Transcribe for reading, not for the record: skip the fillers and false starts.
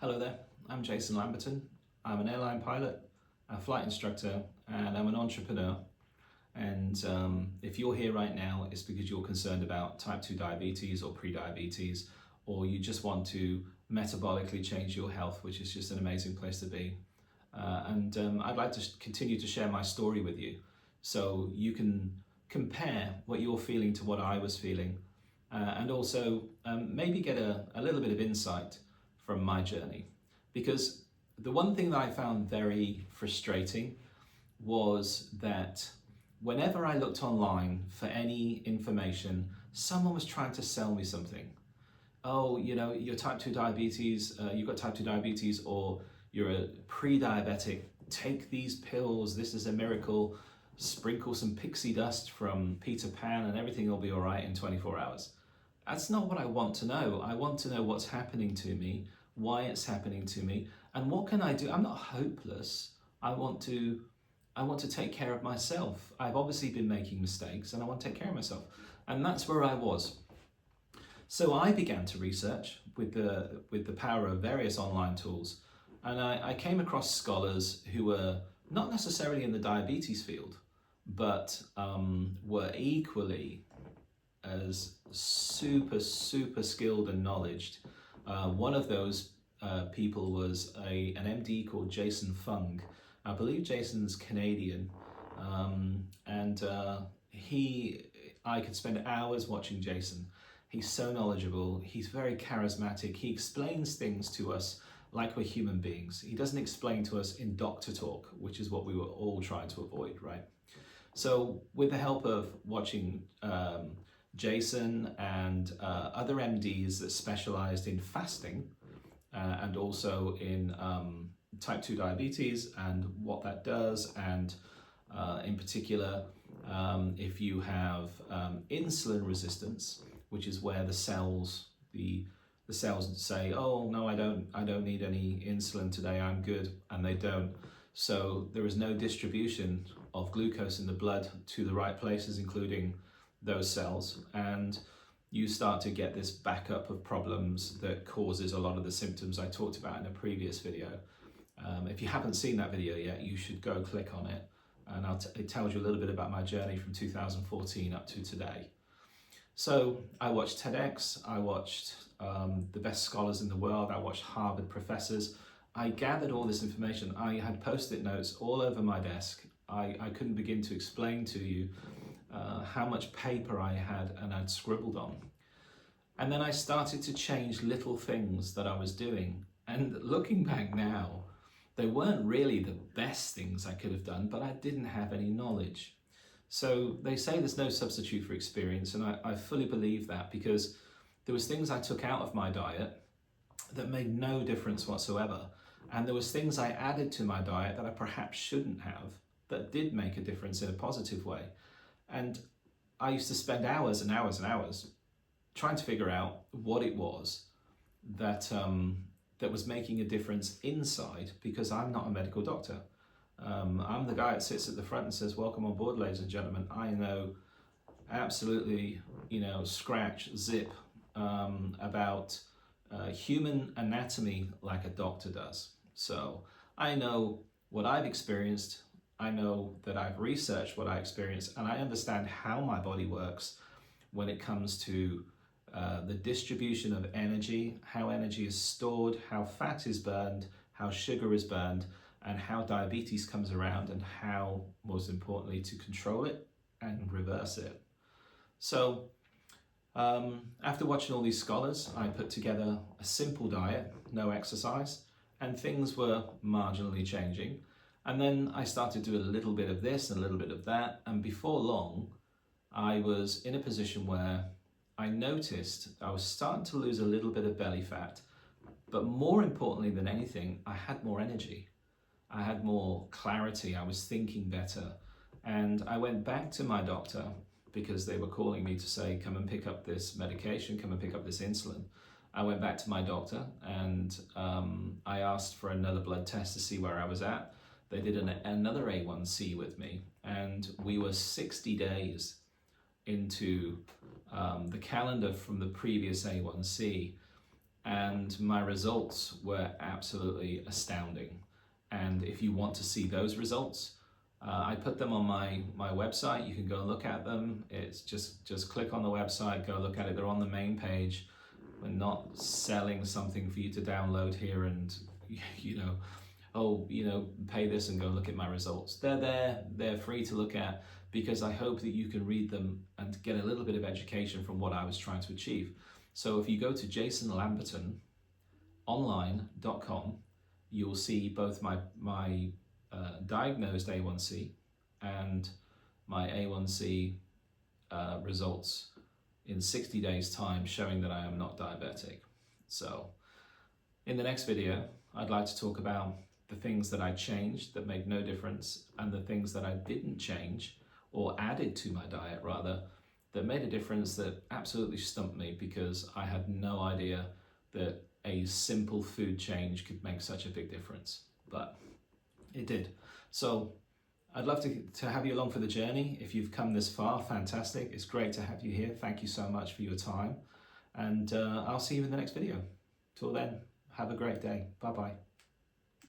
Hello there, I'm Jason Lamberton. I'm an airline pilot, a flight instructor, and I'm an entrepreneur. And if you're here right now, it's because you're concerned about type 2 diabetes or pre-diabetes, or you just want to metabolically change your health, which is just an amazing place to be. I'd like to continue to share my story with you so you can compare what you're feeling to what I was feeling, and also maybe get a little bit of insight from my journey. Because the one thing that I found very frustrating was that whenever I looked online for any information, someone was trying to sell me something. Oh, you know, you're type 2 diabetes, you've got type 2 diabetes, or you're a pre-diabetic, take these pills, this is a miracle, sprinkle some pixie dust from Peter Pan and everything will be all right in 24 hours. That's not what I want to know. I want to know what's happening to me, why it's happening to me, and what can I do? I'm not hopeless. I want to take care of myself. I've obviously been making mistakes and I want to take care of myself. And that's where I was. So I began to research with the power of various online tools, and I came across scholars who were not necessarily in the diabetes field, but were equally as super skilled and knowledged. One of those people was an MD called Jason Fung. I believe Jason's Canadian, I could spend hours watching Jason. He's so knowledgeable, he's very charismatic, he explains things to us like we're human beings. He doesn't explain to us in doctor talk, which is what we were all trying to avoid, right? So with the help of watching Jason and other MDs that specialized in fasting and also in type 2 diabetes and what that does, and in particular if you have insulin resistance, which is where the cells say, oh no, I don't need any insulin today, I'm good, and they don't. So there is no distribution of glucose in the blood to the right places, including those cells, and you start to get this backup of problems that causes a lot of the symptoms I talked about in a previous video. If you haven't seen that video yet, you should go click on it, and it tells you a little bit about my journey from 2014 up to today. So I watched TEDx, I watched the best scholars in the world, I watched Harvard professors. I gathered all this information. I had post-it notes all over my desk. I couldn't begin to explain to you how much paper I had and I'd scribbled on. And then I started to change little things that I was doing. And looking back now, they weren't really the best things I could have done, but I didn't have any knowledge. So they say there's no substitute for experience, and I fully believe that, because there was things I took out of my diet that made no difference whatsoever. And there was things I added to my diet that I perhaps shouldn't have, that did make a difference in a positive way. And I used to spend hours and hours and hours trying to figure out what it was that was making a difference inside, because I'm not a medical doctor. I'm the guy that sits at the front and says, welcome on board, ladies and gentlemen. I know absolutely, scratch, zip about human anatomy like a doctor does. So I know what I've experienced, I know that I've researched what I experienced, and I understand how my body works when it comes to the distribution of energy, how energy is stored, how fat is burned, how sugar is burned, and how diabetes comes around, and how, most importantly, to control it and reverse it. So after watching all these scholars, I put together a simple diet, no exercise, and things were marginally changing. And then I started to do a little bit of this and a little bit of that, and before long, I was in a position where I noticed I was starting to lose a little bit of belly fat, but more importantly than anything, I had more energy. I had more clarity, I was thinking better. And I went back to my doctor because they were calling me to say, come and pick up this medication, come and pick up this insulin. I went back to my doctor and I asked for another blood test to see where I was at. They did another A1C with me, and we were 60 days into the calendar from the previous A1C, and my results were absolutely astounding. And if you want to see those results, I put them on my website. You can go look at them. It's just click on the website, go look at it. They're on the main page. We're not selling something for you to download here and, you know, oh, you know, pay this and go look at my results. They're there, they're free to look at, because I hope that you can read them and get a little bit of education from what I was trying to achieve. So if you go to jasonlambertononline.com, you'll see both my diagnosed A1C and my A1C results in 60 days time, showing that I am not diabetic. So in the next video, I'd like to talk about the things that I changed that made no difference, and the things that I didn't change, or added to my diet rather, that made a difference, that absolutely stumped me, because I had no idea that a simple food change could make such a big difference, but it did. So I'd love to have you along for the journey. If you've come this far, fantastic. It's great to have you here. Thank you so much for your time, and I'll see you in the next video. Till then, have a great day. Bye-bye.